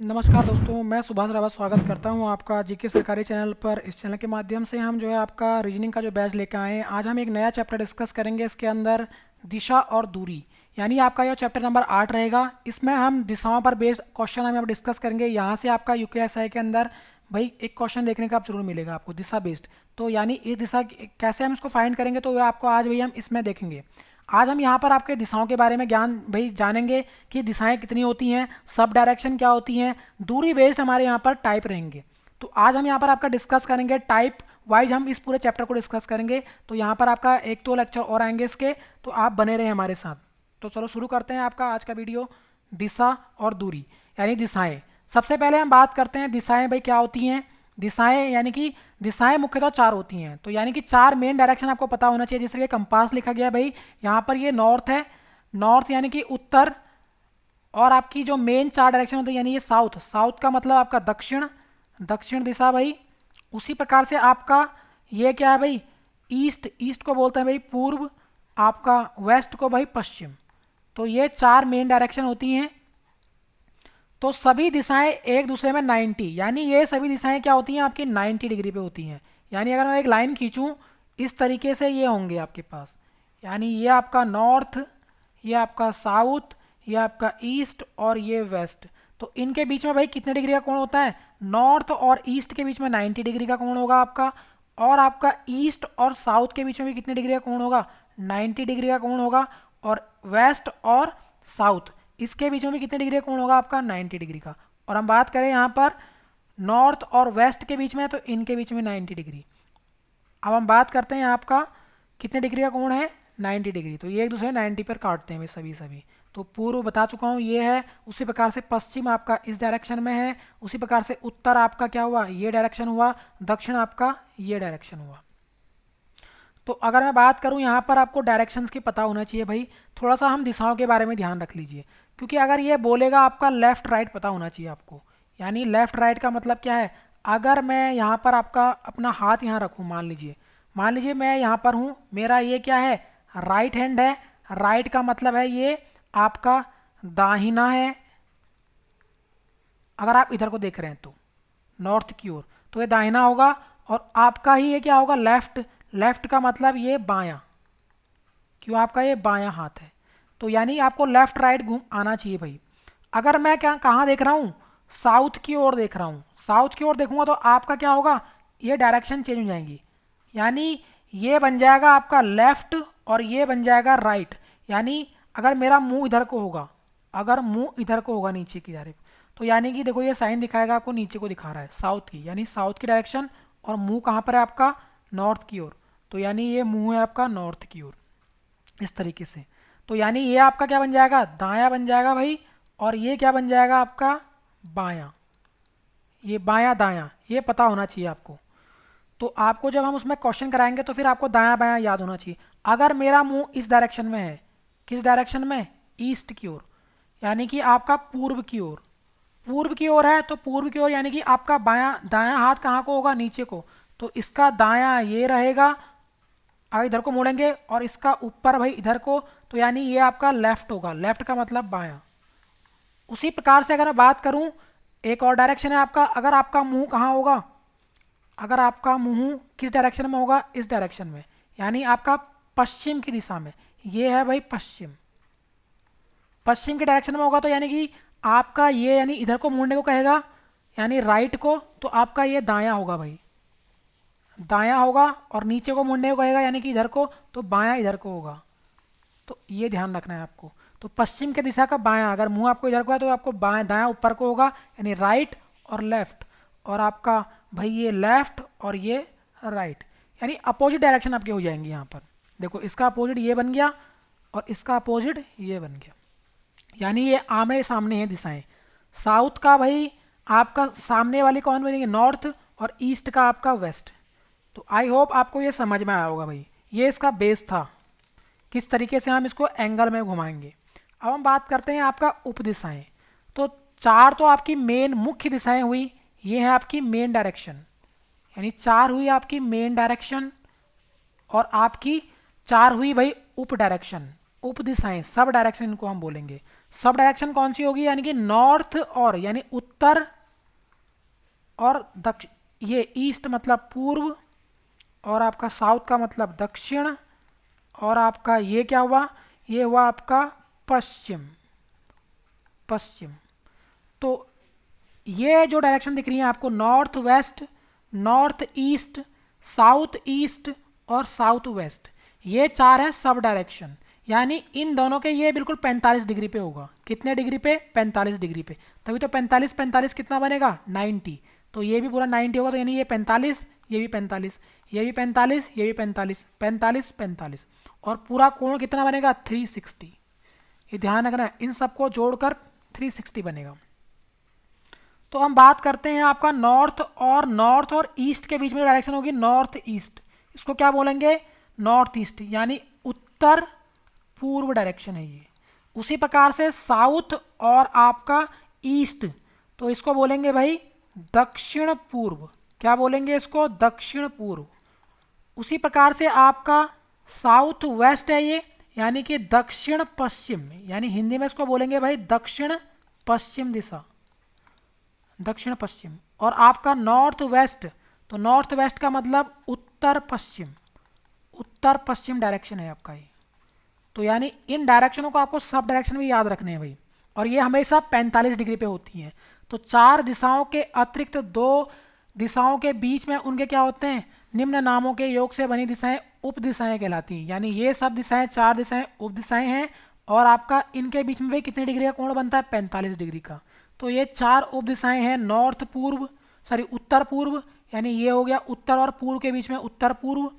नमस्कार दोस्तों, मैं सुभाष रावत स्वागत करता हूं आपका जीके सरकारी चैनल पर। इस चैनल के माध्यम से हम जो है आपका रीजनिंग का जो बैच लेकर आए हैं। आज हम एक नया चैप्टर डिस्कस करेंगे। इसके अंदर दिशा और दूरी, यानी आपका यह चैप्टर नंबर 8 रहेगा। इसमें हम दिशाओं पर बेस्ड क्वेश्चन हम डिस्कस करेंगे। यहाँ से आपका यूकेएसआई के अंदर भाई एक क्वेश्चन देखने का आप जरूर मिलेगा आपको दिशा बेस्ड। तो यानी इस दिशा कैसे हम इसको फाइंड करेंगे, तो आपको आज भाई हम इसमें देखेंगे। आज हम यहाँ पर आपके दिशाओं के बारे में ज्ञान भाई जानेंगे कि दिशाएं कितनी होती हैं, सब डायरेक्शन क्या होती हैं, दूरी बेस्ड हमारे यहाँ पर टाइप रहेंगे। तो आज हम यहाँ पर आपका डिस्कस करेंगे टाइप वाइज, हम इस पूरे चैप्टर को डिस्कस करेंगे। तो यहाँ पर आपका एक दो लेक्चर और आएंगे इसके, तो आप बने रहें हमारे साथ। तो चलो शुरू करते हैं आपका आज का वीडियो, दिशा और दूरी यानी दिशाएं। सबसे पहले हम बात करते हैं दिशाएं भाई क्या होती हैं। दिशाएं यानी कि दिशाएं मुख्यतः चार होती हैं। तो यानी कि चार मेन डायरेक्शन आपको पता होना चाहिए। जैसे कि कंपास लिखा गया भाई, यहाँ पर ये नॉर्थ है, नॉर्थ यानी कि उत्तर। और आपकी जो मेन चार डायरेक्शन होती है यानी ये साउथ, साउथ का मतलब आपका दक्षिण, दक्षिण दिशा भाई। उसी प्रकार से आपका ये क्या है भाई, ईस्ट, ईस्ट को बोलते हैं भाई पूर्व, आपका वेस्ट को भाई पश्चिम। तो ये चार मेन डायरेक्शन होती हैं। तो सभी दिशाएं एक दूसरे में 90, यानी ये सभी दिशाएं क्या होती हैं आपकी 90 डिग्री पे होती हैं। यानी अगर मैं एक लाइन खींचूं इस तरीके से, ये होंगे आपके पास, यानी ये आपका नॉर्थ, ये आपका साउथ, ये आपका ईस्ट और ये वेस्ट। तो इनके बीच में भाई कितने डिग्री का कोण होता है, नॉर्थ और ईस्ट के बीच में 90 डिग्री का कोण होगा आपका। और आपका ईस्ट और साउथ के बीच में भी कितने डिग्री का कोण होगा, 90 डिग्री का कोण होगा। और वेस्ट और साउथ इसके बीच में भी कितने डिग्री का कोण होगा आपका, 90 डिग्री का। और हम बात करें यहाँ पर नॉर्थ और वेस्ट के बीच में, तो इनके बीच में 90 डिग्री। अब हम बात करते हैं आपका कितने डिग्री का कोण है, 90 डिग्री। तो ये एक दूसरे 90 पर काटते हैं सभी सभी। तो पूर्व बता चुका हूँ ये है। उसी प्रकार से पश्चिम आपका इस डायरेक्शन में है। उसी प्रकार से उत्तर आपका क्या हुआ, ये डायरेक्शन हुआ। दक्षिण आपका ये डायरेक्शन हुआ। तो अगर मैं बात करूं यहाँ पर आपको डायरेक्शंस की पता होना चाहिए भाई। थोड़ा सा हम दिशाओं के बारे में ध्यान रख लीजिए, क्योंकि अगर ये बोलेगा आपका लेफ्ट राइट पता होना चाहिए आपको। यानी लेफ्ट राइट का मतलब क्या है, अगर मैं यहाँ पर आपका अपना हाथ यहाँ रखूँ, मान लीजिए मैं यहाँ पर हूँ, मेरा ये क्या है, राइट हैंड है। राइट का मतलब है ये आपका दाहिना है। अगर आप इधर को देख रहे हैं तो नॉर्थ की ओर, तो ये दाहिना होगा। और आपका ही ये क्या होगा, लेफ्ट, लेफ्ट का मतलब ये बायां, क्यों आपका ये बायां हाथ है। तो यानी आपको लेफ्ट राइट घूम आना चाहिए भाई। अगर मैं क्या कहाँ देख रहा हूँ, साउथ की ओर देख रहा हूँ, साउथ की ओर देखूंगा तो आपका क्या होगा, ये डायरेक्शन चेंज हो जाएंगी। यानी ये बन जाएगा आपका लेफ्ट और ये बन जाएगा राइट। यानी अगर मेरा मुंह इधर को होगा, अगर मुंह इधर को होगा नीचे की तरफ, तो यानी कि देखो ये साइन दिखाएगा आपको, नीचे को दिखा रहा है साउथ की, यानी साउथ की डायरेक्शन। और मुंह कहाँ पर है आपका, नॉर्थ की ओर। तो यानी ये मुंह है आपका नॉर्थ की ओर, इस तरीके से। तो यानी ये आपका क्या बन जाएगा, दायां बन जाएगा भाई। और ये क्या बन जाएगा आपका, बायां। ये बायां दायां ये पता होना चाहिए आपको। तो आपको जब हम उसमें क्वेश्चन कराएंगे तो फिर आपको दायां बायां याद होना चाहिए। अगर मेरा मुंह इस डायरेक्शन में है, किस डायरेक्शन में, ईस्ट की ओर, यानी कि आपका पूर्व की ओर, पूर्व की ओर है, तो पूर्व की ओर यानी कि आपका बायां दायां हाथ कहाँ को होगा, नीचे को। तो इसका दायां ये रहेगा। अगर इधर को मोड़ेंगे और इसका ऊपर भाई इधर को, तो यानी ये आपका लेफ्ट होगा। लेफ्ट का मतलब बायां। उसी प्रकार से अगर मैं बात करूं, एक और डायरेक्शन है आपका, अगर आपका मुंह कहाँ होगा, अगर आपका मुंह किस डायरेक्शन में होगा, इस डायरेक्शन में, यानी आपका पश्चिम की दिशा में, ये है भाई पश्चिम, पश्चिम के डायरेक्शन में होगा। तो यानी कि आपका ये यानी इधर को मुड़ने को कहेगा, यानी राइट को, तो आपका ये दायां होगा भाई, दायां होगा। और नीचे को मुड़ने को कहेगा यानी कि इधर को, तो बायां इधर को होगा। तो ये ध्यान रखना है आपको। तो पश्चिम के दिशा का बायां, अगर मुंह आपको इधर को है तो आपको बायां दायां ऊपर को होगा, यानी राइट और लेफ्ट। और आपका भाई ये लेफ्ट और ये राइट, यानी अपोजिट डायरेक्शन आपकी हो जाएंगी यहाँ पर। देखो इसका अपोजिट ये बन गया और इसका अपोजिट ये बन गया, यानी ये आमने सामने है दिशाएं। साउथ का भाई आपका सामने वाली कौन बनेगी, नॉर्थ, और ईस्ट का आपका वेस्ट। तो आई होप आपको ये समझ में आया होगा भाई। ये इसका बेस था, किस तरीके से हम इसको एंगल में घुमाएंगे। अब हम बात करते हैं आपका उप दिशाएं। तो चार तो आपकी मेन मुख्य दिशाएं हुई, ये है आपकी मेन डायरेक्शन, यानी चार हुई आपकी मेन डायरेक्शन। और आपकी चार हुई भाई उप डायरेक्शन, उप दिशाएं, सब डायरेक्शन इनको हम बोलेंगे। सब डायरेक्शन कौन सी होगी, यानी कि नॉर्थ और यानी उत्तर और दक्षिण, ये ईस्ट मतलब पूर्व, और आपका साउथ का मतलब दक्षिण, और आपका ये क्या हुआ, ये हुआ आपका पश्चिम। पश्चिम। तो ये जो डायरेक्शन दिख रही है आपको, north west, north east, south east और साउथ वेस्ट, ये चार है सब डायरेक्शन। यानी इन दोनों के ये बिल्कुल 45 डिग्री पे होगा। कितने डिग्री पे, 45 डिग्री पे। तभी तो 45 45 कितना बनेगा, 90। तो ये भी पूरा 90 होगा, तो यानी ये 45, ये भी 45, ये भी 45, ये भी 45, 45 45, और पूरा कोण कितना बनेगा, 360। ये ध्यान रखना है, इन सबको जोड़कर 360 बनेगा। तो हम बात करते हैं आपका नॉर्थ और ईस्ट के बीच में डायरेक्शन होगी नॉर्थ ईस्ट। इसको क्या बोलेंगे, नॉर्थ ईस्ट, यानी उत्तर पूर्व डायरेक्शन है ये। उसी प्रकार से साउथ और आपका ईस्ट, तो इसको बोलेंगे भाई दक्षिण पूर्व। क्या बोलेंगे इसको, दक्षिण पूर्व। उसी प्रकार से आपका साउथ वेस्ट है ये, यानी कि दक्षिण पश्चिम, यानी हिंदी में इसको बोलेंगे भाई दक्षिण पश्चिम दिशा, दक्षिण पश्चिम। और आपका नॉर्थ वेस्ट, तो नॉर्थ वेस्ट का मतलब उत्तर पश्चिम, उत्तर पश्चिम डायरेक्शन है आपका ये। तो यानी इन डायरेक्शनों को आपको सब डायरेक्शन भी याद रखने हैं भाई, और ये हमेशा 45 डिग्री पे होती हैं। तो चार दिशाओं के अतिरिक्त दो दिशाओं के बीच में उनके क्या होते हैं, निम्न नामों के योग से बनी दिशाएं उप दिशाएं कहलाती हैं। यानी ये सब दिशाएं, चार दिशाएं उप दिशाएं हैं, और आपका इनके बीच में भाई कितने डिग्री का कोण बनता है, 45 डिग्री का। तो ये चार उप दिशाएं हैं, नॉर्थ पूर्व, सॉरी उत्तर पूर्व, यानी ये हो गया उत्तर और पूर्व के बीच में उत्तर पूर्व।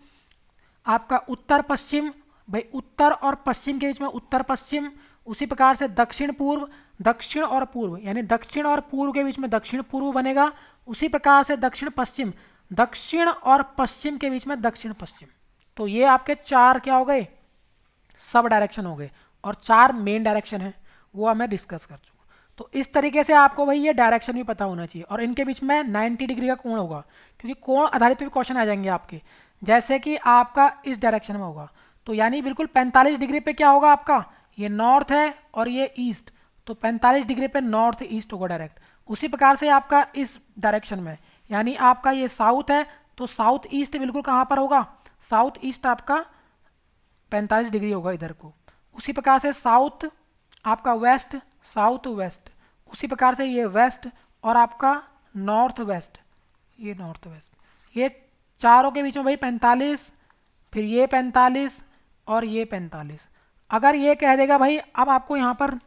आपका उत्तर पश्चिम, भाई उत्तर और पश्चिम के बीच में उत्तर पश्चिम। उसी प्रकार से दक्षिण पूर्व, दक्षिण और पूर्व, यानी दक्षिण और पूर्व के बीच में दक्षिण पूर्व बनेगा। उसी प्रकार से दक्षिण पश्चिम, दक्षिण और पश्चिम के बीच में दक्षिण पश्चिम। तो ये आपके चार क्या हो गए, सब डायरेक्शन हो गए, और चार मेन डायरेक्शन है, वो मैं डिस्कस कर चुका। तो इस तरीके से आपको भाई ये डायरेक्शन भी पता होना चाहिए, और इनके बीच में 90 डिग्री का कोण होगा, क्योंकि कोण आधारित भी क्वेश्चन आ जाएंगे आपके। जैसे कि आपका इस डायरेक्शन में होगा, तो यानी बिल्कुल 45 डिग्री पे क्या होगा आपका, ये नॉर्थ है और ये ईस्ट, तो 45 डिग्री पे नॉर्थ ईस्ट होगा डायरेक्ट। उसी प्रकार से आपका इस डायरेक्शन में, यानी आपका ये साउथ है, तो साउथ ईस्ट बिल्कुल कहाँ पर होगा, साउथ ईस्ट आपका 45 डिग्री होगा इधर को। उसी प्रकार से साउथ आपका वेस्ट, साउथ वेस्ट। उसी प्रकार से ये वेस्ट, और आपका नॉर्थ वेस्ट, ये नॉर्थ वेस्ट। ये चारों के बीच में भाई 45, फिर ये 45 और ये 45। अगर ये कह देगा भाई, अब आपको यहाँ पर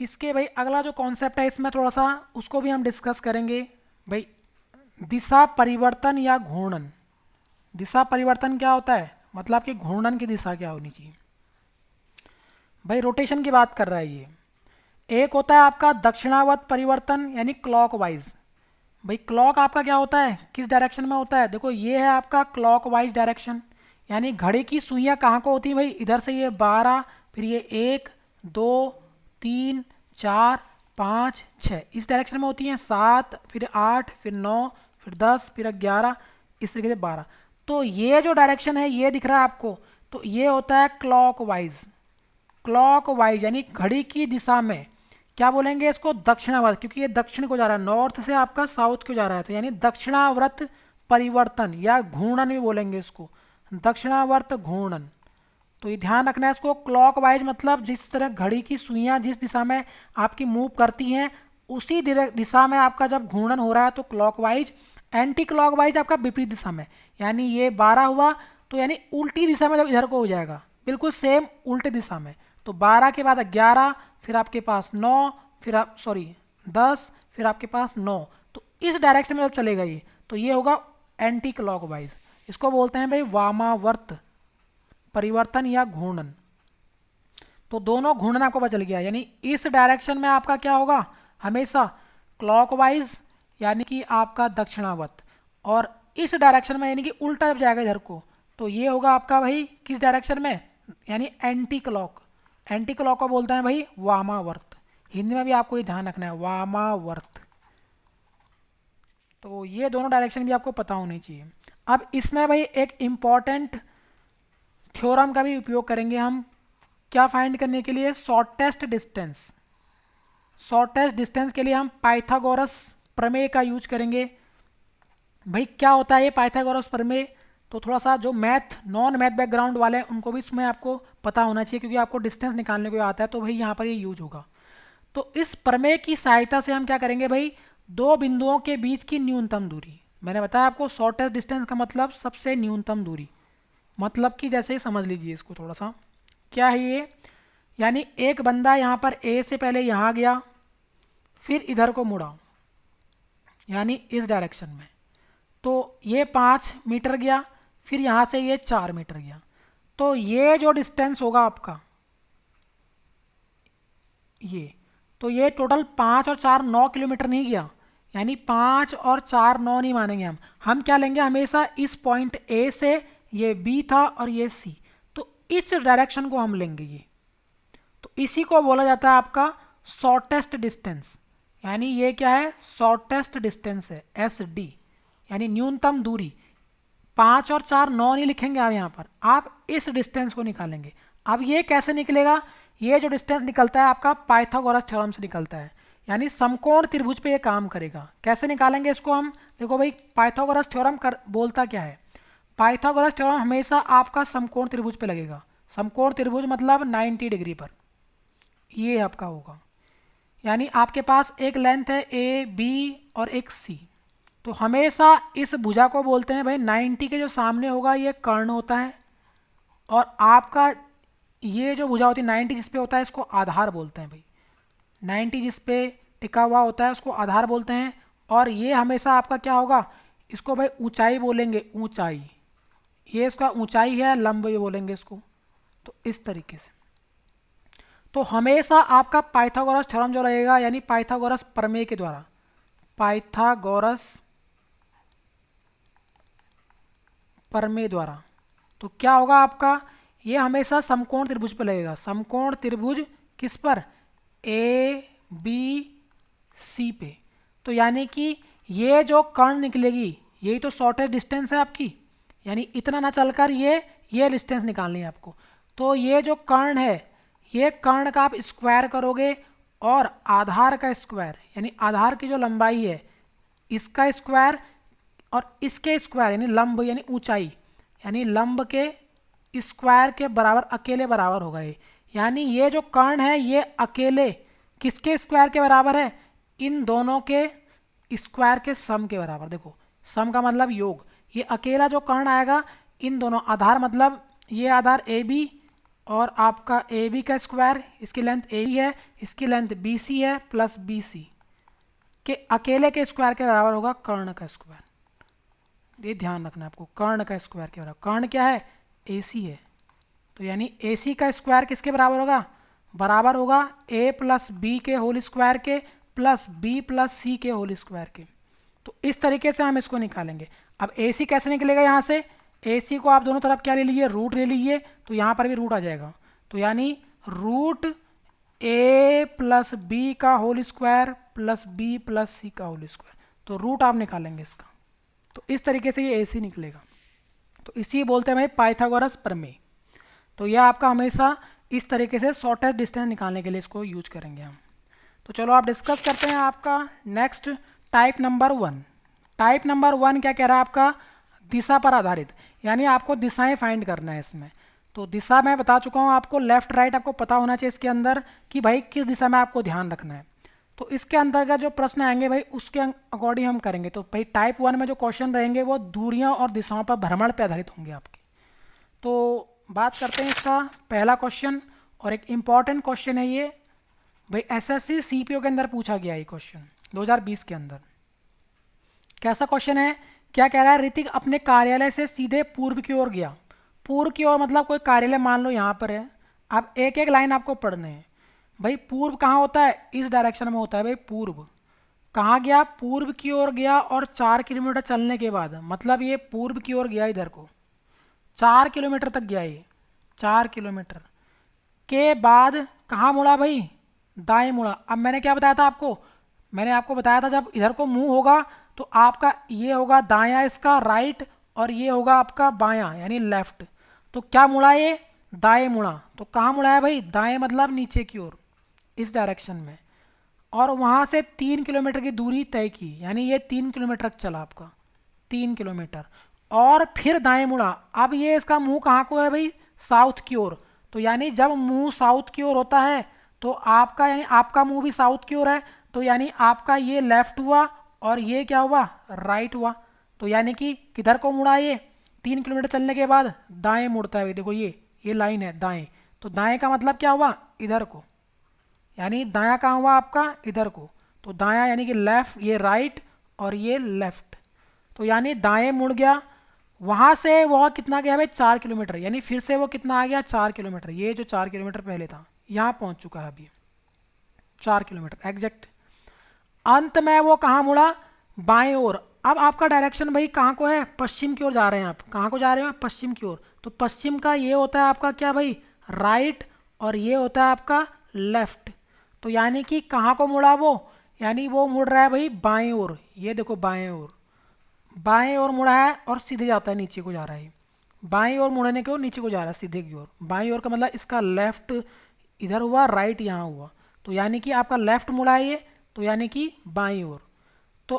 इसके भाई अगला जो कॉन्सेप्ट है इसमें थोड़ा सा उसको भी हम डिस्कस करेंगे भाई। दिशा परिवर्तन या घूर्णन। दिशा परिवर्तन क्या होता है, मतलब कि घूर्णन की दिशा क्या होनी चाहिए। भाई रोटेशन की बात कर रहा है ये। एक होता है आपका दक्षिणावर्त परिवर्तन, यानी क्लॉकवाइज। भाई क्लॉक आपका क्या होता है, किस डायरेक्शन में होता है, देखो ये है आपका क्लॉकवाइज डायरेक्शन, यानी घड़ी की सुइयां कहाँ को होती हैं भाई, इधर से ये 12, फिर ये 1 2 3 4 5 6 इस डायरेक्शन में होती हैं, 7 फिर 8 फिर 9 फिर 10 फिर 11, इस तरीके से 12। तो ये जो डायरेक्शन है ये दिख रहा है आपको, तो ये होता है क्लॉकवाइज। क्लॉकवाइज यानी घड़ी की दिशा में, क्या बोलेंगे इसको, दक्षिणावर्त, क्योंकि ये दक्षिण को जा रहा है, नॉर्थ से आपका साउथ को जा रहा है, तो यानी दक्षिणावर्त परिवर्तन या घूर्णन भी बोलेंगे इसको, दक्षिणावर्त घूर्णन। तो ये ध्यान रखना है इसको। क्लॉकवाइज मतलब जिस तरह घड़ी की सुइयां जिस दिशा में आपकी मूव करती हैं, उसी दिशा में आपका जब घूर्णन हो रहा है तो क्लॉकवाइज। एंटी क्लॉकवाइज आपका विपरीत दिशा में, यानी ये 12 हुआ, तो यानी उल्टी दिशा में जब इधर को हो जाएगा, बिल्कुल सेम उल्टे दिशा में, तो 12 के बाद 11, फिर आपके पास 9, फिर आप सॉरी 10, फिर आपके पास 9, तो इस डायरेक्शन में जब चलेगा ये, तो ये होगा एंटी क्लॉकवाइज। इसको बोलते हैं भाई वामावर्त परिवर्तन या घूर्णन। तो दोनों घूर्णन आपको पता चल गया, यानी इस डायरेक्शन में आपका क्या होगा, हमेशा क्लॉकवाइज यानी कि आपका दक्षिणावर्त, और इस डायरेक्शन में यानी कि उल्टा जब जाएगा इधर को, तो ये होगा आपका भाई किस डायरेक्शन में, यानी एंटी क्लॉक। एंटी क्लॉक को बोलते हैं भाई वामावर्त। हिंदी में भी आपको ये ध्यान रखना है, वामावर्त। तो ये दोनों डायरेक्शन भी आपको पता होनी चाहिए। अब इसमें भाई एक इम्पॉर्टेंट थ्योरम का भी उपयोग करेंगे हम क्या फाइंड करने के लिए? Shortest distance. शॉर्टेस्ट डिस्टेंस के लिए हम पाइथागोरस प्रमेय का यूज करेंगे। भाई क्या होता है ये पाइथागोरस प्रमेय? तो थोड़ा सा जो मैथ नॉन मैथ बैकग्राउंड वाले हैं उनको भी इसमें आपको पता होना चाहिए, क्योंकि आपको डिस्टेंस निकालने को आता है तो भाई यहाँ पर ये यूज होगा। तो इस प्रमेय की सहायता से हम क्या करेंगे भाई? दो बिंदुओं के बीच की न्यूनतम दूरी। मैंने बताया आपको शॉर्टेस्ट डिस्टेंस का मतलब सबसे न्यूनतम दूरी, मतलब कि जैसे ही समझ लीजिए इसको थोड़ा सा। क्या है ये? यानी एक बंदा यहाँ पर ए से पहले यहाँ गया, फिर इधर को मुड़ा, यानी इस डायरेक्शन में, तो ये 5 मीटर गया, फिर यहाँ से ये 4 मीटर गया। तो ये जो डिस्टेंस होगा आपका, ये टोटल 5 और 4 9 किलोमीटर नहीं गया, यानी 5 और 4 9 नहीं मानेंगे हम क्या लेंगे हमेशा? इस पॉइंट ए से, ये बी था और ये सी, तो इस डायरेक्शन को हम लेंगे ये। तो इसी को बोला जाता है आपका शॉर्टेस्ट डिस्टेंस। यानी ये क्या है? शॉर्टेस्ट डिस्टेंस है, एस डी, यानी न्यूनतम दूरी। 5 और 4 9 नहीं लिखेंगे आप यहाँ पर, आप इस डिस्टेंस को निकालेंगे। अब ये कैसे निकलेगा? ये जो डिस्टेंस निकलता है आपका पाइथागोरस थ्योरम से निकलता है, यानी समकोण त्रिभुज पे ये काम करेगा। कैसे निकालेंगे इसको हम? देखो भाई, पाइथागोरस थ्योरम बोलता क्या है? पाइथागोरस थ्योरम हमेशा आपका समकोण त्रिभुज पे लगेगा। समकोण त्रिभुज मतलब 90 डिग्री पर ये आपका होगा। यानी आपके पास एक लेंथ है ए बी और एक सी, तो हमेशा इस भुजा को बोलते हैं भाई 90 के जो सामने होगा ये कर्ण होता है, और आपका ये जो भुजा होती है 90 जिस पे होता है इसको आधार बोलते हैं भाई। 90 जिस पे टिका हुआ होता है उसको आधार बोलते हैं। और ये हमेशा आपका क्या होगा? इसको भाई ऊंचाई बोलेंगे, ऊंचाई। ये इसका ऊंचाई है, लंब ये बोलेंगे इसको। तो इस तरीके से तो हमेशा आपका पाइथागोरस थ्योरम जो रहेगा, यानी पाइथागोरस प्रमेय के द्वारा, पाइथागोरस प्रमेय द्वारा, तो क्या होगा आपका? ये हमेशा समकोण त्रिभुज पर लगेगा। समकोण त्रिभुज किस पर? ए बी सी पे। तो यानी कि ये जो कर्ण निकलेगी यही तो शॉर्टेस्ट डिस्टेंस है आपकी, यानी इतना ना चलकर ये डिस्टेंस निकालनी है आपको। तो ये जो कर्ण है, ये कर्ण का आप स्क्वायर करोगे, और आधार का स्क्वायर, यानी आधार की जो लंबाई है इसका स्क्वायर, और इसके स्क्वायर यानी लंब यानी ऊंचाई, यानी लंब के स्क्वायर के बराबर अकेले बराबर होगा ये। यानी ये जो कर्ण है ये अकेले किसके स्क्वायर के बराबर है? इन दोनों के स्क्वायर के सम के बराबर। देखो, सम का मतलब योग। ये अकेला जो कर्ण आएगा इन दोनों आधार, मतलब ये आधार ए बी और आपका ए बी का स्क्वायर, इसकी लेंथ ए बी है, इसकी लेंथ बी सी है, प्लस बी सी के अकेले के स्क्वायर के बराबर होगा कर्ण का स्क्वायर। ये ध्यान रखना है आपको, कर्ण का स्क्वायर के बराबर। कर्ण क्या है? ए सी है। तो यानी ए सी का स्क्वायर किसके बराबर होगा? बराबर होगा ए प्लस बी के होल स्क्वायर के प्लस बी प्लस सी के होल स्क्वायर के। तो इस तरीके से हम इसको निकालेंगे। अब ए सी कैसे निकलेगा? यहाँ से ए सी को आप दोनों तरफ क्या ले लीजिए? रूट ले लीजिए, तो यहाँ पर भी रूट आ जाएगा। तो यानी रूट ए प्लस बी का whole square plus B plus C का होल स्क्वायर, तो रूट आप निकालेंगे इसका। तो इस तरीके से ये ए सी निकलेगा। तो इसी बोलते हैं भाई पाइथागोरस प्रमेय। तो यह आपका हमेशा इस तरीके से शॉर्टेस्ट डिस्टेंस निकालने के लिए इसको यूज करेंगे हम। तो चलो आप डिस्कस करते हैं आपका next type number 1। Type number 1 क्या कह रहा है आपका? दिशा पर आधारित, यानी आपको दिशाएं फाइंड करना है इसमें। तो दिशा मैं बता चुका हूँ आपको, लेफ्ट राइट आपको पता होना चाहिए इसके अंदर कि भाई किस दिशा में आपको ध्यान रखना है। तो इसके अंतर्गत जो प्रश्न आएंगे भाई उसके अकॉर्डिंग हम करेंगे। तो भाई टाइप 1 में जो क्वेश्चन रहेंगे वो दूरियां और दिशाओं पर भ्रमण पर आधारित होंगे आपके। तो बात करते हैं इसका पहला क्वेश्चन, और एक इम्पॉर्टेंट क्वेश्चन है ये भाई, एसएससी सीपीओ के अंदर पूछा गया ये क्वेश्चन 2020 के अंदर। कैसा क्वेश्चन है? क्या कह रहा है? ऋतिक अपने कार्यालय से सीधे पूर्व की ओर गया। पूर्व की ओर मतलब कोई कार्यालय मान लो यहाँ पर है। अब एक एक लाइन आपको पढ़ने हैं भाई। पूर्व कहाँ होता है? इस डायरेक्शन में होता है भाई पूर्व। कहाँ गया? पूर्व की ओर गया, और 4 किलोमीटर चलने के बाद, मतलब ये पूर्व की ओर गया, इधर को 4 किलोमीटर तक गया ये। 4 किलोमीटर के बाद कहाँ मुड़ा भाई? दाएं मुड़ा। अब मैंने क्या बताया था आपको? मैंने आपको बताया था जब इधर को मुंह होगा तो आपका ये होगा दायां इसका राइट, और ये होगा आपका बायां यानी लेफ्ट। तो क्या मुड़ा ये? दाएं मुड़ा, तो कहाँ मुड़ा है भाई, दाएं मतलब नीचे की ओर, इस डायरेक्शन में। और वहाँ से 3 किलोमीटर की दूरी तय की, यानी ये 3 किलोमीटर तक चला आपका, 3 किलोमीटर। और फिर दाएं मुड़ा, अब ये इसका मुंह कहाँ को है भाई, साउथ की ओर। तो यानी जब मुंह साउथ की ओर होता है तो आपका, यानी आपका मुंह भी साउथ की ओर है, तो यानी आपका ये लेफ्ट हुआ और ये क्या हुआ, राइट हुआ। तो यानी कि किधर को मुड़ा, ये 3 किलोमीटर चलने के बाद दाएं मुड़ता है भाई, देखो ये लाइन है दाएं। तो दाएं का मतलब क्या हुआ, इधर को, यानी दायां कहाँ हुआ आपका, इधर को। तो दायां यानी कि लेफ्ट, ये राइट और ये लेफ्ट। तो यानी दाएं मुड़ गया, वहां से वह कितना गया भाई, 4 किलोमीटर, यानी फिर से वो कितना आ गया, 4 किलोमीटर। ये जो 4 किलोमीटर पहले था यहाँ पहुंच चुका है अभी, 4 किलोमीटर एग्जैक्ट। अंत में वो कहाँ मुड़ा, बाएं ओर। अब आपका डायरेक्शन भाई कहाँ को है, पश्चिम की ओर जा रहे हैं आप, कहाँ को जा रहे हो, पश्चिम की ओर। तो पश्चिम का ये होता है आपका क्या भाई, राइट, और ये होता है आपका लेफ्ट। तो यानी कि कहाँ को मुड़ा वो, यानी वो मुड़ रहा है भाई बाएं ओर, ये देखो बाएं ओर, बाएं ओर मुड़ा है और सीधे जाता है, नीचे को जा रहा है। बाएं ओर मुड़ने की ओर नीचे को जा रहा है, सीधे की ओर। बाएं ओर का मतलब इसका लेफ्ट इधर हुआ, राइट यहाँ हुआ। तो यानी कि आपका लेफ्ट मुड़ा है ये, तो यानी कि बाईं ओर। तो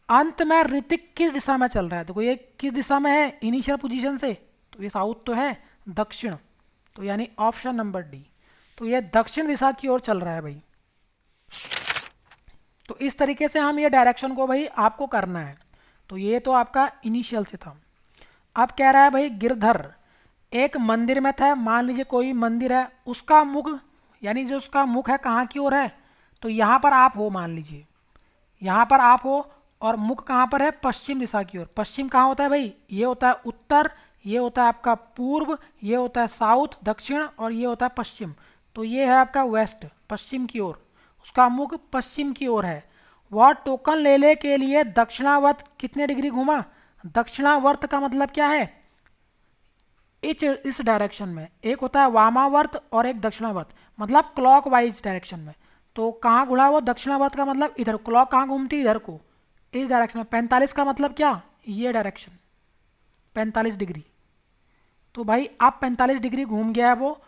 अंत में ऋतिक किस दिशा में चल रहा है, तो ये किस दिशा में है इनिशियल पोजीशन से, तो ये साउथ तो है, दक्षिण। तो यानी ऑप्शन नंबर डी, तो ये दक्षिण दिशा की ओर चल रहा है भाई। तो इस तरीके से हम ये डायरेक्शन को भाई आपको करना है। तो ये तो आपका इनिशियल से था। अब कह रहा है भाई गिरधर एक मंदिर में था, मान लीजिए कोई मंदिर है, उसका मुख, यानी जो उसका मुख है कहाँ की ओर है, तो यहाँ पर आप हो, मान लीजिए यहाँ पर आप हो, और मुख कहाँ पर है, पश्चिम दिशा की ओर। पश्चिम कहाँ होता है भाई, ये होता है उत्तर, ये होता है आपका पूर्व, ये होता है साउथ दक्षिण, और ये होता है पश्चिम। तो ये है आपका वेस्ट, पश्चिम की ओर, उसका मुख पश्चिम की ओर है। वह टोकन लेने के लिए दक्षिणावर्त कितने डिग्री घूमा, दक्षिणावर्त का मतलब क्या है, इस डायरेक्शन में, एक होता है वामावर्त और एक दक्षिणावर्त, मतलब क्लॉक वाइज डायरेक्शन में। तो कहाँ घुड़ा वो, दक्षिणावर्त का मतलब इधर, क्लॉक कहाँ घूमती है, इधर को, इस डायरेक्शन में। 45 का मतलब क्या, ये डायरेक्शन 45 डिग्री। तो भाई आप 45 डिग्री घूम गया है वो,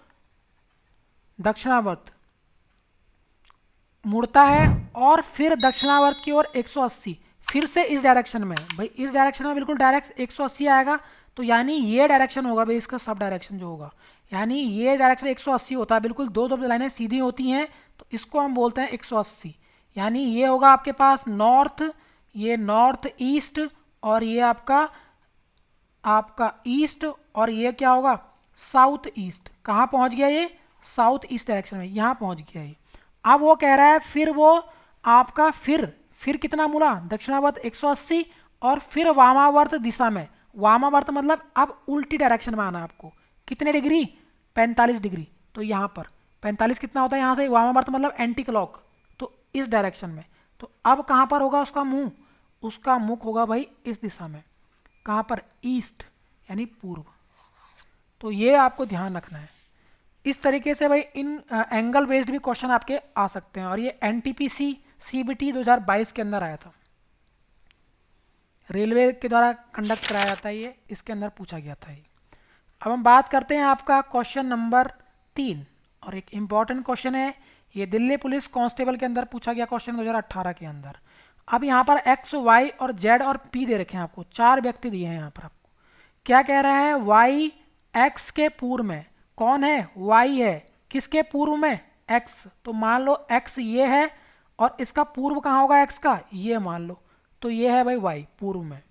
दक्षिणावर्त मुड़ता है, और फिर दक्षिणावर्त की ओर 180, फिर से इस डायरेक्शन में भाई, इस डायरेक्शन में बिल्कुल डायरेक्ट 180 आएगा। तो यानी ये डायरेक्शन होगा भाई इसका सब डायरेक्शन जो होगा, यानी ये डायरेक्शन 180 होता है, बिल्कुल दो दो लाइनें सीधी होती हैं, तो इसको हम बोलते हैं 180। यानी ये होगा आपके पास नॉर्थ, ये नॉर्थ ईस्ट, और ये आपका आपका ईस्ट, और ये क्या होगा, साउथ ईस्ट। कहाँ पहुँच गया ये, साउथ ईस्ट डायरेक्शन में, यहाँ पहुँच गया ये। अब वो कह रहा है फिर वो आपका फिर कितना मुड़ा, दक्षिणावर्त 180, और फिर वामावर्त दिशा में, वामावर्त मतलब अब उल्टी डायरेक्शन में आना आपको, कितने डिग्री, 45 डिग्री। तो यहाँ पर 45 कितना होता है यहाँ से, वामावर्त मतलब एंटी क्लॉक, तो इस डायरेक्शन में। तो अब कहाँ पर होगा उसका मुंह, उसका मुख होगा भाई इस दिशा में, कहाँ पर, ईस्ट, यानी पूर्व। तो ये आपको ध्यान रखना है। इस तरीके से भाई इन एंगल बेस्ड भी क्वेश्चन आपके आ सकते हैं, और ये एनटीपीसी सीबीटी 2022 के अंदर आया था, रेलवे के द्वारा कंडक्ट कराया जाता है ये, इसके अंदर पूछा गया था ये। अब हम बात करते हैं आपका क्वेश्चन नंबर 3, और एक इम्पॉर्टेंट क्वेश्चन है ये, दिल्ली पुलिस कांस्टेबल के अंदर पूछा गया क्वेश्चन 2018 के अंदर। अब यहाँ पर एक्स, वाई और जेड और पी दे रखे हैं आपको, 4 व्यक्ति दिए हैं यहाँ पर आपको। क्या कह रहा है, वाई एक्स के पूर्व में, कौन है, वाई है, किसके पूर्व में, एक्स। तो मान लो एक्स ये है, और इसका पूर्व कहाँ होगा एक्स का, ये मान लो। तो ये है भाई वाई, पूर्व में,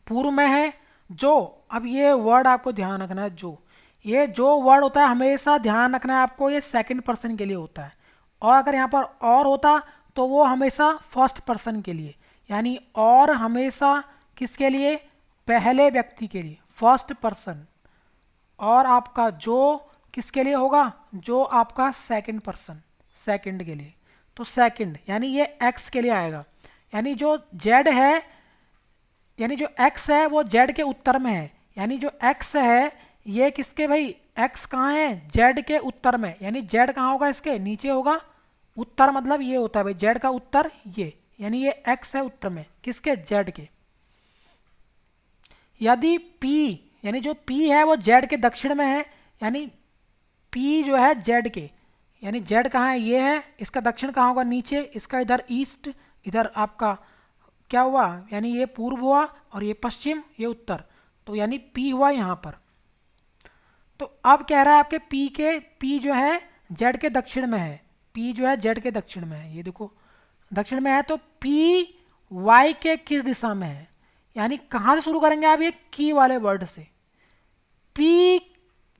पूर्व में है जो। अब ये वर्ड आपको ध्यान रखना है, जो, ये जो वर्ड होता है हमेशा ध्यान रखना है आपको, ये सेकंड पर्सन के लिए होता है, और अगर यहाँ पर और होता तो वो हमेशा फर्स्ट पर्सन के लिए, यानी और हमेशा किसके लिए, पहले व्यक्ति के लिए, फर्स्ट पर्सन। और आपका जो किसके लिए होगा, जो आपका सेकंड पर्सन, सेकंड के लिए। तो सेकंड यानी ये एक्स के लिए आएगा, यानी जो जेड है, यानी जो एक्स है वो जेड के उत्तर में है, यानी जो एक्स है ये किसके भाई, एक्स कहाँ है, जेड के उत्तर में, यानी जेड कहाँ होगा, इसके नीचे होगा। उत्तर मतलब ये होता है भाई जेड का उत्तर, ये यानी ये एक्स है उत्तर में, किसके, जेड के। यदि P, यानी जो P है वो जेड के दक्षिण में है, यानी P जो है Z के, यानी Z कहाँ है, ये है, इसका दक्षिण कहाँ होगा, नीचे, इसका इधर ईस्ट, इधर आपका क्या हुआ, यानी ये पूर्व हुआ और ये पश्चिम, ये उत्तर, तो यानी P हुआ यहाँ पर। तो अब कह रहा है आपके P जो है Z के दक्षिण में है, P जो है Z के दक्षिण में है, ये देखो दक्षिण में है, तो P Y के किस दिशा में है, यानी कहाँ से शुरू करेंगे आप, ये की वाले वर्ड से। P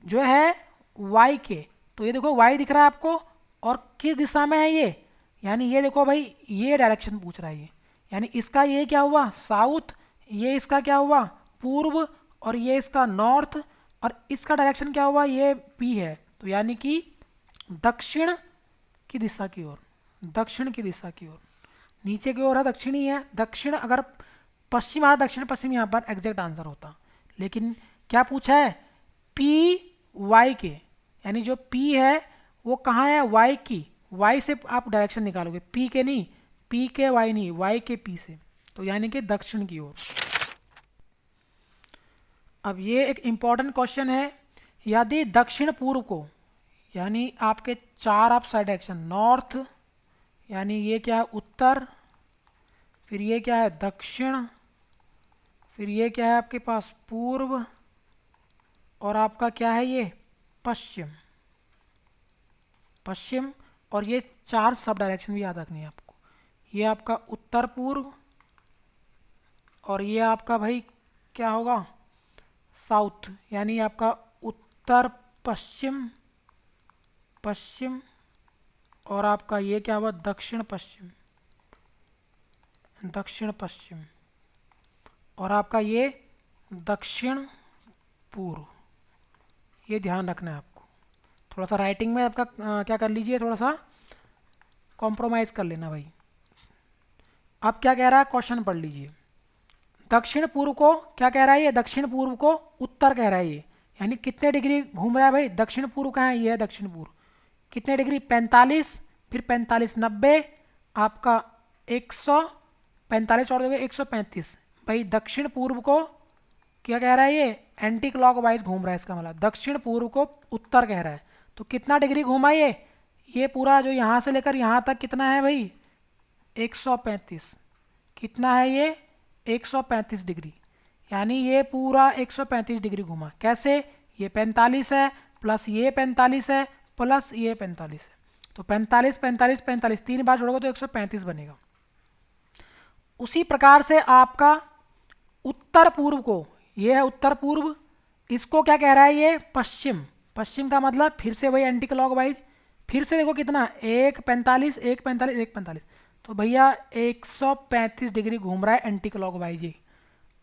जो है Y के, तो ये देखो Y दिख रहा है आपको, और किस दिशा में है ये, यानी ये देखो भाई, ये डायरेक्शन पूछ रहा है ये, यानी इसका ये क्या हुआ साउथ, ये इसका क्या हुआ पूर्व, और ये इसका नॉर्थ, और इसका डायरेक्शन क्या हुआ, ये P है, तो यानी कि दक्षिण की दिशा की ओर, दक्षिण की दिशा की ओर, नीचे की ओर है, दक्षिण ही है, दक्षिण, अगर पश्चिम आता दक्षिण पश्चिम यहाँ पर एग्जैक्ट आंसर होता, लेकिन क्या पूछा है P Y के, यानी जो P है वो कहाँ है, Y की, Y से आप डायरेक्शन निकालोगे, P के नहीं, P के Y नहीं, Y के P से, तो यानी कि दक्षिण की ओर। अब ये एक इम्पॉर्टेंट क्वेश्चन है, यदि दक्षिण पूर्व को, यानी आपके चार आप साइड डायरेक्शन, नॉर्थ, यानी ये क्या है उत्तर, फिर ये क्या है दक्षिण, फिर ये क्या है आपके पास पूर्व, और आपका क्या है ये पश्चिम, पश्चिम, और ये चार सब डायरेक्शन भी याद रखनी है आपको, ये आपका उत्तर पूर्व, और ये आपका भाई क्या होगा साउथ, यानी आपका उत्तर पश्चिम, पश्चिम, और आपका ये क्या हुआ दक्षिण पश्चिम, दक्षिण पश्चिम, और आपका ये दक्षिण पूर्व, ये ध्यान रखना है आपको। थोड़ा सा राइटिंग में आपका क्या कर लीजिए, थोड़ा सा कॉम्प्रोमाइज़ कर लेना भाई। अब क्या कह रहा है क्वेश्चन पढ़ लीजिए, दक्षिण पूर्व को क्या कह रहा है ये, दक्षिण पूर्व को उत्तर कह रहा है ये, यानी कितने डिग्री घूम रहा है भाई, दक्षिण पूर्व कहाँ है, ये है दक्षिण पूर्व, कितने डिग्री 45, फिर 45 90, आपका 145 और दोगे 135, भाई दक्षिण पूर्व को क्या कह रहा है ये एंटी क्लॉकवाइज घूम रहा है, इसका मतलब दक्षिण पूर्व को उत्तर कह रहा है, तो कितना डिग्री घूमा ये पूरा जो यहाँ से लेकर यहाँ तक कितना है भाई 135, कितना है ये 135 डिग्री, यानी ये पूरा 135 डिग्री घूमा, कैसे, ये 45 है प्लस ये 45 है प्लस ये 45 है, तो 45 45 45 तीन बार जोड़ोगे तो 135 बनेगा। उसी प्रकार से आपका उत्तर पूर्व को, ये है उत्तर पूर्व, इसको क्या कह रहा है ये पश्चिम, पश्चिम का मतलब फिर से वही एंटी क्लॉकवाइज, फिर से देखो कितना 145 145 145, तो भैया 135 डिग्री घूम रहा है एंटी क्लॉकवाइज ये।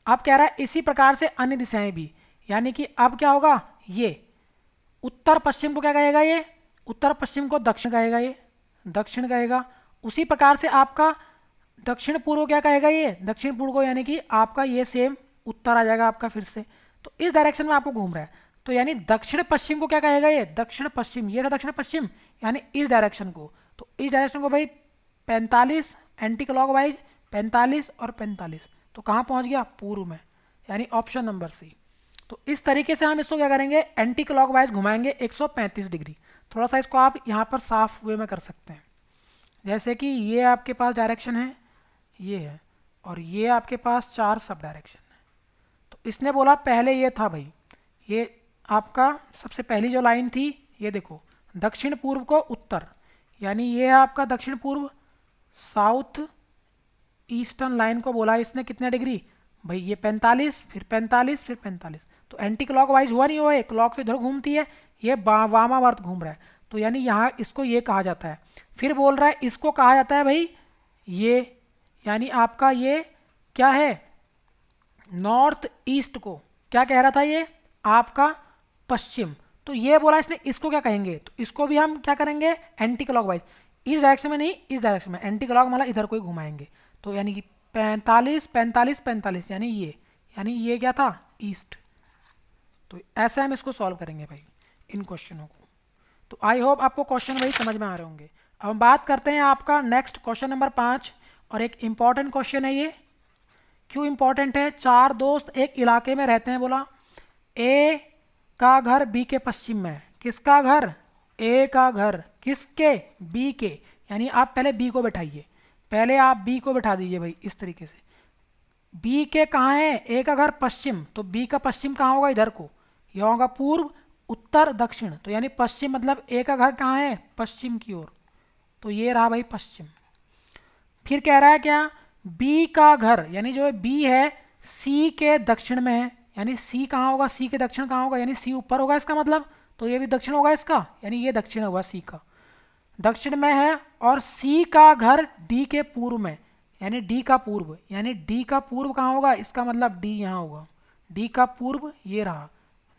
अब कह रहा है इसी प्रकार से अन्य दिशाएं भी, यानी कि अब क्या होगा, ये उत्तर पश्चिम को क्या कहेगा, ये उत्तर पश्चिम को दक्षिण कहेगा, ये दक्षिण कहेगा। उसी प्रकार से आपका दक्षिण पूर्व क्या कहेगा, ये दक्षिण पूर्व को, यानी कि आपका ये सेम उत्तर आ जाएगा आपका फिर से, तो इस डायरेक्शन में आपको घूम रहा है, तो यानी दक्षिण पश्चिम को क्या कहेगा, ये दक्षिण पश्चिम, ये था दक्षिण पश्चिम, यानी इस डायरेक्शन को, तो इस डायरेक्शन को भाई 45 एंटी क्लॉकवाइज 45 और 45, तो कहाँ पहुँच गया पूर्व में, यानी ऑप्शन नंबर सी। तो इस तरीके से हम इसको क्या करेंगे एंटी क्लॉकवाइज घुमाएंगे 135 डिग्री। थोड़ा सा इसको आप यहाँ पर साफ वे में कर सकते हैं, जैसे कि ये आपके पास डायरेक्शन है, ये है, और ये आपके पास चार सब डायरेक्शन है, तो इसने बोला पहले ये था भाई, ये आपका सबसे पहली जो लाइन थी, ये देखो दक्षिण पूर्व को उत्तर, यानी ये है आपका दक्षिण पूर्व, साउथ ईस्टर्न लाइन को बोला इसने कितने डिग्री भाई, ये 45 फिर 45 फिर 45, तो एंटी क्लॉकवाइज हुआ नहीं हुआ, है क्लॉक तो इधर घूमती है, ये वामावर्त घूम रहा है, तो यानी यहाँ इसको ये कहा जाता है। फिर बोल रहा है इसको कहा जाता है भाई ये, यानी आपका ये क्या है नॉर्थ ईस्ट को क्या कह रहा था ये आपका पश्चिम, तो ये बोला इसने इसको क्या कहेंगे, तो इसको भी हम क्या करेंगे एंटी क्लॉकवाइज, इस डायरेक्शन में नहीं इस डायरेक्शन में, एंटी क्लॉक मतलब इधर को ही घुमाएंगे, तो यानी कि 45 45 45, यानी ये क्या था ईस्ट। तो ऐसे हम इसको सॉल्व करेंगे भाई इन क्वेश्चनों को। तो आई होप आपको क्वेश्चन भाई समझ में आ रहे होंगे। अब हम बात करते हैं आपका नेक्स्ट क्वेश्चन नंबर 5, और एक इम्पॉर्टेंट क्वेश्चन है ये। क्यों इम्पॉर्टेंट है, चार दोस्त एक इलाके में रहते हैं, बोला ए का घर बी के पश्चिम में है। किसका घर? ए का घर। किसके? बी के। यानी आप पहले बी को बैठाइए, पहले आप बी को बैठा दीजिए भाई इस तरीके से। बी के कहाँ है? ए का घर पश्चिम, तो बी का पश्चिम कहाँ होगा? इधर को। यह होगा पूर्व, उत्तर, दक्षिण। तो यानी पश्चिम मतलब ए का घर कहाँ है? पश्चिम की ओर। तो ये रहा भाई पश्चिम। फिर कह रहा है क्या? बी का घर, यानी जो बी है सी के दक्षिण में है। यानी सी कहाँ होगा? सी के दक्षिण कहाँ होगा? यानी सी ऊपर होगा इसका मतलब, तो ये भी दक्षिण होगा इसका, यानी ये दक्षिण होगा सी का, दक्षिण में है। और सी का घर डी के पूर्व में, यानी डी का पूर्व। यानी डी का पूर्व कहाँ होगा? इसका मतलब डी यहाँ होगा। डी का पूर्व ये रहा,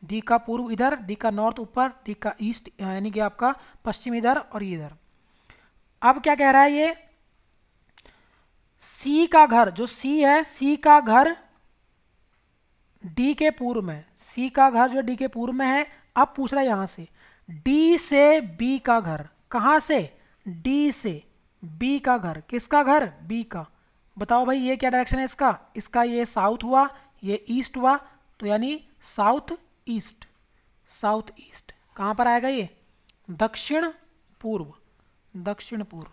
डी का पूर्व इधर, डी का नॉर्थ ऊपर, डी का ईस्ट यानी कि आपका पश्चिम इधर और ये इधर। अब क्या कह रहा है ये? सी का घर, जो सी है सी का घर डी के पूर्व में, सी का घर जो डी के पूर्व में है। अब पूछ रहा है यहां से डी से बी का घर, कहां से? डी से बी का घर। किसका घर? बी का। बताओ भाई ये क्या डायरेक्शन है इसका? इसका ये साउथ हुआ, ये ईस्ट हुआ, तो यानी साउथ ईस्ट। साउथ ईस्ट कहाँ पर आएगा ये? दक्षिण पूर्व। दक्षिण पूर्व,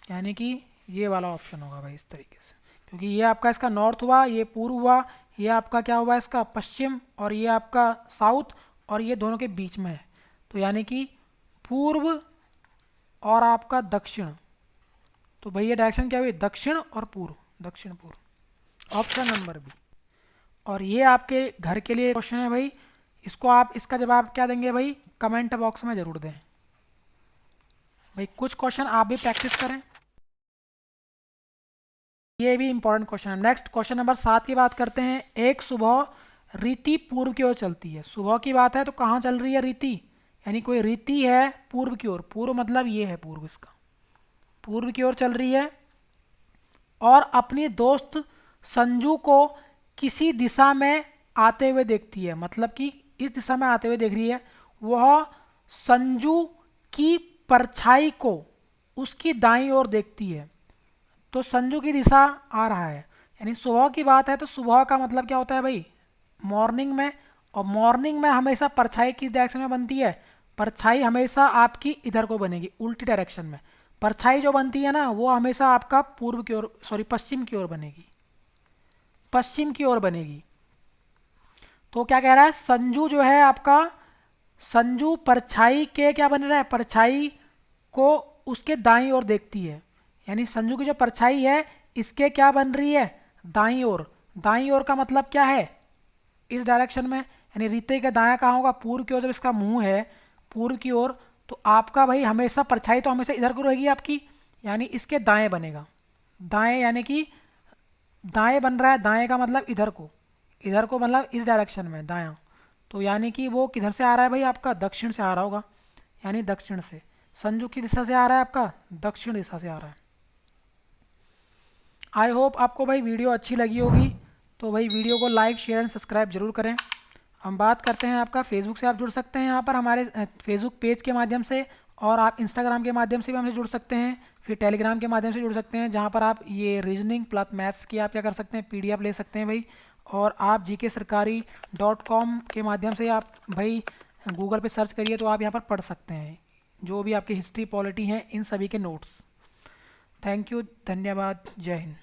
यानी कि ये वाला ऑप्शन होगा भाई इस तरीके से, क्योंकि ये आपका इसका नॉर्थ हुआ, ये पूर्व हुआ, ये आपका क्या हुआ इसका पश्चिम, और ये आपका साउथ, और ये दोनों के बीच में है। तो यानी कि पूर्व और आपका दक्षिण। तो भाई ये डायरेक्शन क्या हुई? दक्षिण और पूर्व, दक्षिण पूर्व। Option number B. और ये आपके घर के लिए क्वेश्चन है भाई, इसको आप इसका जवाब क्या देंगे भाई? कमेंट बॉक्स में ज़रूर दें भाई। कुछ क्वेश्चन आप भी प्रैक्टिस करें, ये भी इंपॉर्टेंट क्वेश्चन है। नेक्स्ट क्वेश्चन नंबर 7 की बात करते हैं। एक सुबह रीति पूर्व की ओर चलती है। सुबह की बात है तो कहाँ चल रही है रीति? यानी कोई रीति है पूर्व की ओर। पूर्व मतलब ये है पूर्व, इसका पूर्व की ओर चल रही है, और अपनी दोस्त संजू को किसी दिशा में आते हुए देखती है। मतलब कि इस दिशा में आते हुए देख रही है। वह संजू की परछाई को उसकी दाईं ओर देखती है। तो संजू की दिशा आ रहा है, यानी सुबह की बात है तो सुबह का मतलब क्या होता है भाई? मॉर्निंग में। और मॉर्निंग में हमेशा परछाई किस डायरेक्शन में बनती है? परछाई हमेशा आपकी इधर को बनेगी, उल्टी डायरेक्शन में। परछाई जो बनती है ना वो हमेशा आपका पूर्व की ओर, सॉरी पश्चिम की ओर बनेगी, पश्चिम की ओर बनेगी। तो क्या कह रहा है? संजू जो है आपका, संजू परछाई के क्या बन रहा है? परछाई को उसके दाईं ओर देखती है। यानी संजू की जो परछाई है इसके क्या बन रही है? दाईं ओर। दाईं ओर का मतलब क्या है? इस डायरेक्शन में। यानी रीते का दायां कहाँ होगा? पूर्व की ओर। जब इसका मुंह है पूर्व की ओर, तो आपका भाई हमेशा परछाई तो हमेशा इधर को रहेगी आपकी, यानी इसके दाएं बनेगा। दाएं यानी कि दाएं बन रहा है, दाएं का मतलब इधर को, इधर को मतलब इस डायरेक्शन में दायां। तो यानी कि वो किधर से आ रहा है भाई? आपका दक्षिण से आ रहा होगा, यानी दक्षिण से। संजू की दिशा से आ रहा है आपका, दक्षिण दिशा से आ रहा है। आई होप आपको भाई वीडियो अच्छी लगी होगी, तो भाई वीडियो को लाइक शेयर एंड सब्सक्राइब जरूर करें। हम बात करते हैं आपका फेसबुक से आप जुड़ सकते हैं यहाँ पर हमारे फेसबुक पेज के माध्यम से, और आप इंस्टाग्राम के माध्यम से भी हमसे जुड़ सकते हैं, फिर टेलीग्राम के माध्यम से जुड़ सकते हैं, जहाँ पर आप ये रीजनिंग प्लस मैथ्स की आप क्या कर सकते हैं? PDF ले सकते हैं भाई। और आप GKSarkari.com के माध्यम से आप भाई गूगल पे सर्च करिए तो आप यहाँ पर पढ़ सकते हैं जो भी आपकी हिस्ट्री पॉलिटी हैं इन सभी के नोट्स। थैंक यू, धन्यवाद, जय हिंद।